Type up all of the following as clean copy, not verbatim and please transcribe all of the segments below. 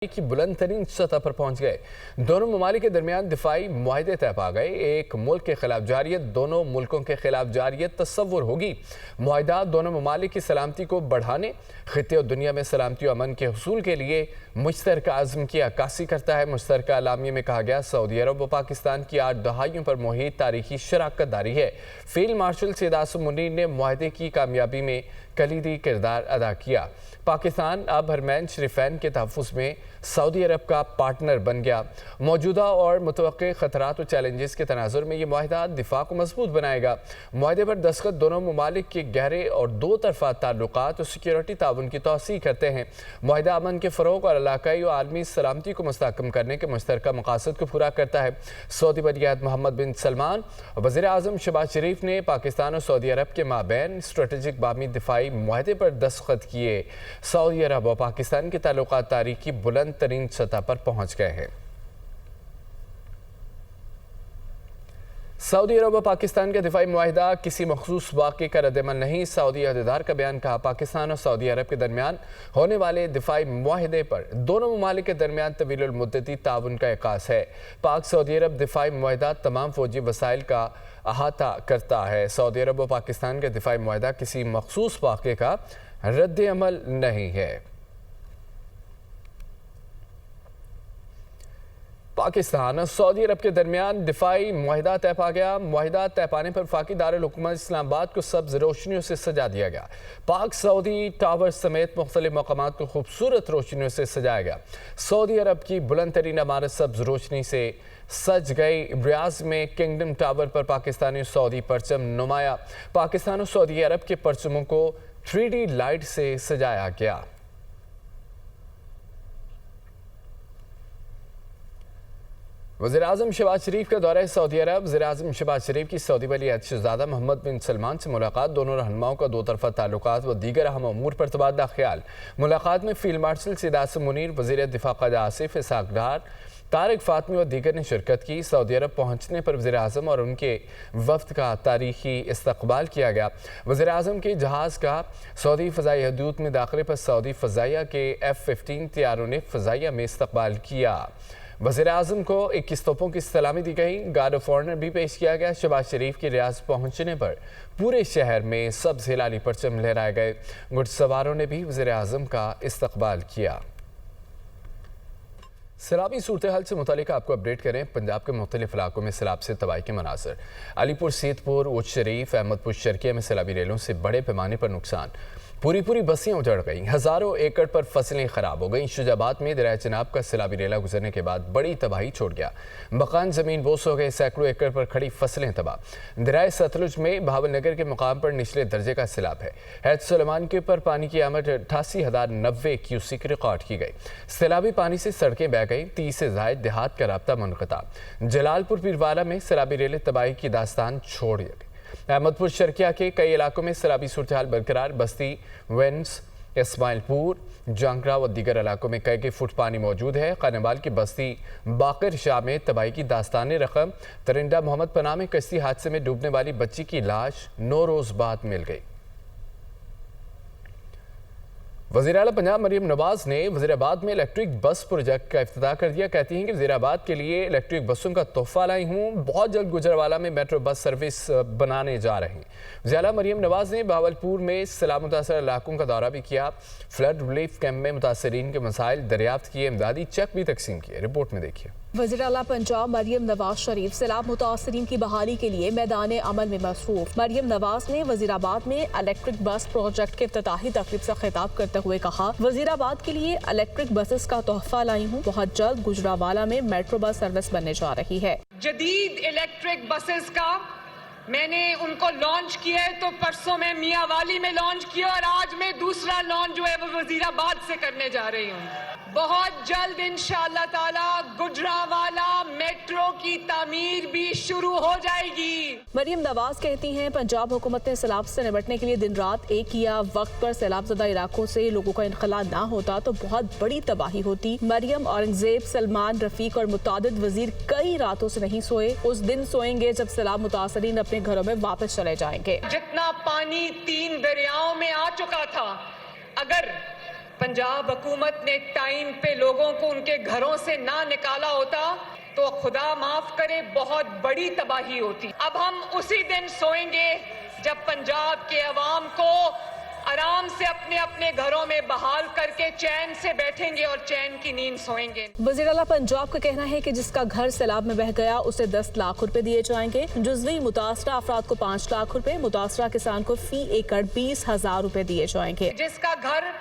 की बुलंद तरीन सतह पर पहुंच गए। दोनों ममालिक के दरमियान दिफाई मुआहदे तय पा गए। एक मुल्क के खिलाफ जारियत दोनों मुल्कों के खिलाफ जारियत तस्वुर होगी। मुआहदा दोनों ममालिक की सलामती को बढ़ाने, खित्ते और दुनिया में सलामती और अमन के हुसूल के लिए मुश्तरका अज़्म की अक्कासी करता है। मुश्तरका अलामिया में कहा गया, सऊदी अरब व पाकिस्तान की 8 दहाइयों पर मुहित तारीखी शराकत दारी है। फील्ड मार्शल सैयद आसिम मुनीर ने मुआहदे की कामयाबी में कलीदी किरदार अदा किया। पाकिस्तान अब हरमैन शरीफैन के तहफ़्फ़ुज़ में सऊदी अरब का पार्टनर बन गया। मौजूदा और मुतवक्के ख़तरात और चैलेंजेस के तनाजुर में ये मुआहदा दिफा को मजबूत बनाएगा। मुआहदे पर दस्तखत दोनों ममालिक के गहरे और दो तरफ़ा ताल्लुकात और सिक्योरिटी ताउन की तौसीह करते हैं। मुआहदा अमन के फ़रोग़ और इलाक़ाई और आलमी सलामती को मुस्तहकम करने के मुश्तरका मक़ासद को पूरा करता है। सऊदी वलीअहद मोहम्मद बिन सलमान और वज़ीर आज़म शहबाज शरीफ ने पाकिस्तान और सऊदी अरब के माबैन स्ट्रेटेजिक बामी दिफाई मुआहदे पर दस्तखत किए। सऊदी अरब और पाकिस्तान के ताल्लुकात तारीखी बुलंद तरीन सतह पर पहुंच गए हैं। सऊदी अरब और पाकिस्तान का दिफाई मुआहिदा किसी मखसूस वाक़े का रद्द-ए-अमल नहीं। सऊदी अहदेदार का बयान कहा, पाकिस्तान और सऊदी अरब के दरमियान होने वाले दिफाई मुआहिदे पर दोनों ममालिक के दरमियान तवील मुद्दती ताउन का एहसास है। पाक सऊदी अरब दिफाई मुआहिदा तमाम फौजी वसाइल का अहाता करता है। सऊदी अरब और पाकिस्तान का दिफाई मुआहिदा किसी मखसूस वाक़े का रद्द-ए-अमल नहीं है। पाकिस्तान और सऊदी अरब के दरमियान दिफाई मुआहिदा तय पा गया। मुआहिदा तय पाने पर वफाकी दारुल हुकूमत इस्लामाबाद को सब्ज रोशनियों से सजा दिया गया। पाक सऊदी टावर समेत मुख्तलिफ मकामात को खूबसूरत रोशनियों से सजाया गया। सऊदी अरब की बुलंद तरीन इमारत सब्ज रोशनी से सज गई। रियाज में किंगडम टावर पर पाकिस्तानी सऊदी परचम नुमाया। पाकिस्तान और सऊदी अरब के परचमों को 3D लाइट से सजाया गया। वज़ीर आज़म शहबाज शरीफ का दौरा सऊदी अरब। वज़ीर आज़म शहबाज शरीफ की सऊदी वलीअहद शहज़ादा मोहम्मद बिन सलमान से मुलाकात। दोनों रहनुमाओं का दो तरफ़ा ताल्लुकात व दीगर अहम अमूर पर तबादला ख्याल। मुलाकात में फील्ड मार्शल सैयद आसिम मुनीर, वज़ीर दिफा क़ायदा आसिफ इसहाक़ डार, तारिक फ़ातमी और दीगर ने शिरकत की। सऊदी अरब पहुँचने पर वज़ीर आज़म और उनके वफ़द का तारीखी इस्तक़बाल किया गया। वज़ीर आज़म के जहाज़ का सऊदी फ़ज़ाई हदूद में दाखिले पर सऊदी फ़ज़ाइया के F-15 तैयारों ने फ़ज़ाइया में इस्तक़बाल किया। वज़ीर आज़म को 21 तोपों की सलामी दी गई। गार्ड ऑफ ऑनर भी पेश किया गया। शहबाज शरीफ के रियाज पहुँचने पर पूरे शहर में सब्ज़ हिलाली परचम लहराए गए। घुड़सवारों ने भी वज़ीर आज़म का इस्तक़बाल किया। सैलाबी सूरत हाल से मुतालिक आपको अपडेट करें। पंजाब के मुख्तलिफ इलाकों में सैलाब से तबाही के मनाज़र। अलीपुर, सैदपुर, उच शरीफ, अहमदपुर शर्किया में सैलाबी रेलों से बड़े पैमाने पर नुकसान। पूरी बस्तियाँ उजड़ गईं। हज़ारों एकड़ पर फसलें खराब हो गईं। शुजाबाद में दरिया चनाब का सैलाबी रेला गुजरने के बाद बड़ी तबाही छोड़ गया। मकान ज़मीन बोस हो गए। सैकड़ों एकड़ पर खड़ी फसलें तबाह। दरिया सतलुज में भावलनगर के मुकाम पर निचले दर्जे का सैलाब है। हैत सुलेमान के ऊपर पानी की आमद 88,090 क्यूसिक रिकॉर्ड की गई। सैलाबी पानी से सड़कें बह गई। 30 से ज़ायद देहात का राब्ता मुनक़ता। जलालपुर पीरवाला में सैलाबी रेले तबाही की दास्तान छोड़ गई। अहमदपुर शर्किया के कई इलाकों में सैलाबी सूरत हाल बरकरार। बस्ती, वेंस, इस्माइलपुर, जांगरा व दीगर इलाकों में कई फुट पानी मौजूद है। खानेवाल की बस्ती बाकर शाह में तबाही की दास्तान रकम। तरिंदा मोहम्मद पनाह में कश्ती हादसे में डूबने वाली बच्ची की लाश 9 रोज़ बाद मिल गई। वज़ीर आला पंजाब मरियम नवाज़ ने वज़ीराबाद में इलेक्ट्रिक बस प्रोजेक्ट का इफ्तिताह कर दिया। कहती हैं कि वज़ीराबाद के लिए इलेक्ट्रिक बसों का तोहफ़ा लाई हूँ। बहुत जल्द गुजरवाला में मेट्रो बस सर्विस बनाने जा रही हैं। वज़ीर आला मरियम नवाज़ ने बहावलपुर में सैलाब मुतासर इलाकों का दौरा भी किया। फ्लड रिलीफ कैंप में मुतासरीन के मसाइल दरियाफ्त किए। इमदादी चेक भी तकसीम किए। रिपोर्ट में देखिए। वज़ीर आला पंजाब मरियम नवाज शरीफ सैलाब मुतासरीन की बहाली के लिए मैदान अमल में मसरूफ। मरियम नवाज ने वज़ीराबाद में इलेक्ट्रिक बस प्रोजेक्ट के इफ्तिताही तकरीब से खिताब करते हुए कहा, वज़ीराबाद के लिए इलेक्ट्रिक बसेस का तोहफा लाई हूँ। बहुत जल्द गुजरावाला में मेट्रो बस सर्विस बनने जा रही है। जदीद इलेक्ट्रिक बसेस का मैंने उनको लॉन्च किया है, तो परसों में मियावाली में लॉन्च किया और आज मैं दूसरा लॉन्च जो है वो वज़ीराबाद से करने जा रही हूँ। बहुत जल्द इंशाअल्लाह ताला गुजरावाला मेट्रो की तामीर भी शुरू हो जाएगी। मरियम नवाज कहती हैं, पंजाब हुकूमत ने सैलाब से निपटने के लिए दिन रात एक किया। वक्त पर सैलाब ज़दा इलाकों से लोगों का इनखला ना होता तो बहुत बड़ी तबाही होती। मरियम, औरंगजेब, सलमान, रफीक और मुतादिद वजीर कई रातों से नहीं सोए। उस दिन सोएंगे जब सैलाब मुतासरीन अपने घरों में वापस चले जाएंगे। जितना पानी 3 दरियाओं में आ चुका था, अगर पंजाब हुकूमत ने टाइम पे लोगों को उनके घरों से ना निकाला होता तो खुदा माफ करे बहुत बड़ी तबाही होती। अब हम उसी दिन सोएंगे जब पंजाब के अवाम को आराम से अपने अपने घरों में बहाल करके चैन से बैठेंगे और चैन की नींद सोएंगे। वज़ीर आला पंजाब का कहना है कि जिसका घर सैलाब में बह गया उसे 10 लाख रुपए दिए जाएंगे। जुज़वी मुतासरा अफराद को 5 लाख रुपए, मुतासरा किसान को फी एकड़ 20,000 रुपए दिए जाएंगे। जिसका घर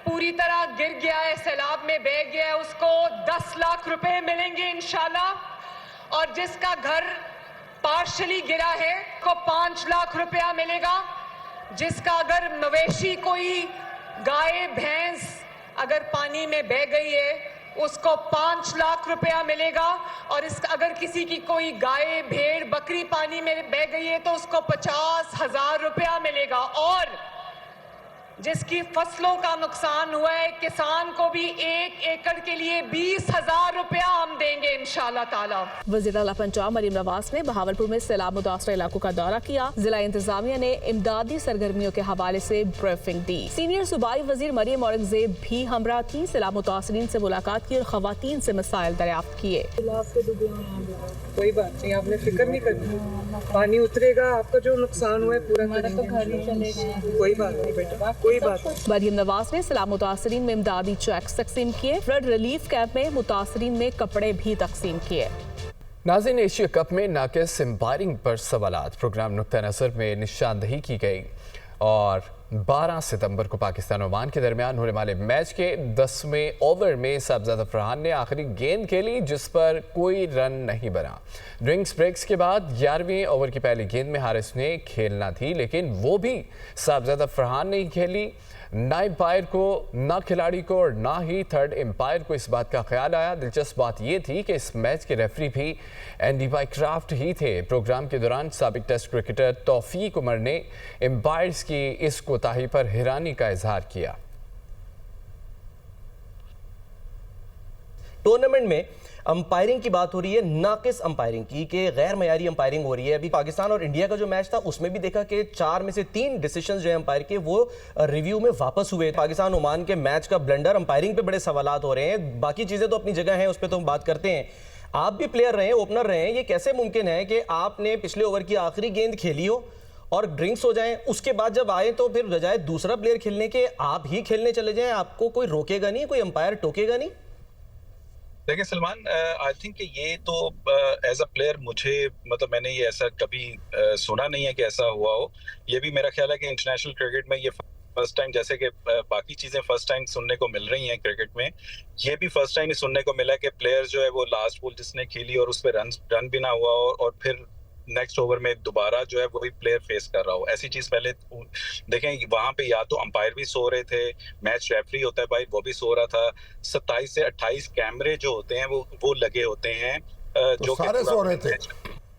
पूरी तरह गिर गया है, सैलाब में बह गया है, उसको 10 लाख रुपए मिलेंगे इंशाल्लाह। और जिसका घर पार्शली गिरा है को 5 लाख रुपया मिलेगा। जिसका अगर मवेशी कोई गाय भैंस अगर पानी में बह गई है उसको 5 लाख रुपया मिलेगा। और अगर किसी की कोई गाय भेड़ बकरी पानी में बह गई है तो उसको 50,000 रुपया मिलेगा। और जिसकी फसलों का नुकसान हुआ है किसान को भी 1 एकड़ के लिए 20,000 रुपया हम देंगे इंशाल्लाह ताला। वज़ीर आला पंजाब मरियम नवाज ने बहावलपुर में सैलाब मुतासरा इलाकों का दौरा किया। जिला इंतजामिया ने इमदादी सरगर्मियों के हवाले से ब्रीफिंग दी। सीनियर सूबाई वजीर मरियम औरंगजेब भी हमरा थी। सैलाब मुतासरीन से मुलाकात की और खवातीन से मसाइल दरियाफ्त किए। कोई बात नहीं, आपने फिक्र नहीं करनी, पानी उतरेगा, आपका जो नुकसान हुआ है पूरा करेंगे। कोई बात नहीं बेटा, कोई बात नहीं। मरियम नवाज ने सैलाब मुतासरीन में इमदादी चेक्स तकसीम किए। फ्लड रिलीफ कैंप में मुतासरीन में कपड़े भी तकसीम किए। नाज़रीन, एशिया कप में नाकिस एम्पायरिंग पर सवालात। प्रोग्राम नुक्ता नज़र में निशानदही की गई और 12 सितंबर को पाकिस्तान ओमान के दरमियान होने वाले मैच के 10वें ओवर में साहबजादा फरहान ने आखिरी गेंद खेली जिस पर कोई रन नहीं बना। ड्रिंक्स ब्रेक्स के बाद 11वें ओवर की पहली गेंद में हारिस ने खेलना थी लेकिन वो भी साहबजादा फरहान ने ही खेली। ना एम्पायर को, ना खिलाड़ी को और ना ही थर्ड एम्पायर को इस बात का ख्याल आया। दिलचस्प बात यह थी कि इस मैच के रेफरी भी एंडी बायक्राफ्ट ही थे। प्रोग्राम के दौरान साबिक टेस्ट क्रिकेटर तौफीक उमर ने एम्पायर्स की इस कोताही पर हैरानी का इजहार किया। टूर्नामेंट में अंपायरिंग की बात हो रही है, नाकिस अंपायरिंग की, कि गैर मयारी अंपायरिंग हो रही है। अभी पाकिस्तान और इंडिया का जो मैच था उसमें भी देखा कि 4 में से 3 डिसीजंस जो है अंपायर के वो रिव्यू में वापस हुए। पाकिस्तान ओमान के मैच का ब्लंडर, अंपायरिंग पे बड़े सवालात हो रहे हैं। बाकी चीजें तो अपनी जगह हैं, उस पर तो हम बात करते हैं। आप भी प्लेयर रहे हैं, ओपनर रहे हैं, ये कैसे मुमकिन है कि आपने पिछले ओवर की आखिरी गेंद खेली हो और ड्रिंक्स हो जाएं, उसके बाद जब आए तो फिर बजाय दूसरा प्लेयर खेलने के आप ही खेलने चले जाएं? आपको कोई रोकेगा नहीं, कोई अंपायर टोकेगा नहीं? देखिए सलमान, आई थिंक कि ये तो एज अ प्लेयर मुझे मतलब मैंने ये ऐसा कभी सुना नहीं है कि ऐसा हुआ हो। ये भी मेरा ख्याल है कि इंटरनेशनल क्रिकेट में ये फर्स्ट टाइम, जैसे कि बाकी चीजें फर्स्ट टाइम सुनने को मिल रही हैं क्रिकेट में, ये भी फर्स्ट टाइम ही सुनने को मिला कि प्लेयर जो है वो लास्ट बॉल जिसने खेली और उस पर रन भी ना हुआ और फिर नेक्स्ट ओवर में दोबारा जो है वही प्लेयर फेस कर रहा हो। ऐसी चीज पहले देखें, वहां पे या तो अंपायर भी सो रहे थे, मैच रेफरी होता है भाई वो भी सो रहा था। 27 से 28 कैमरे जो होते हैं वो लगे होते हैं तो सारे सो रहे थे।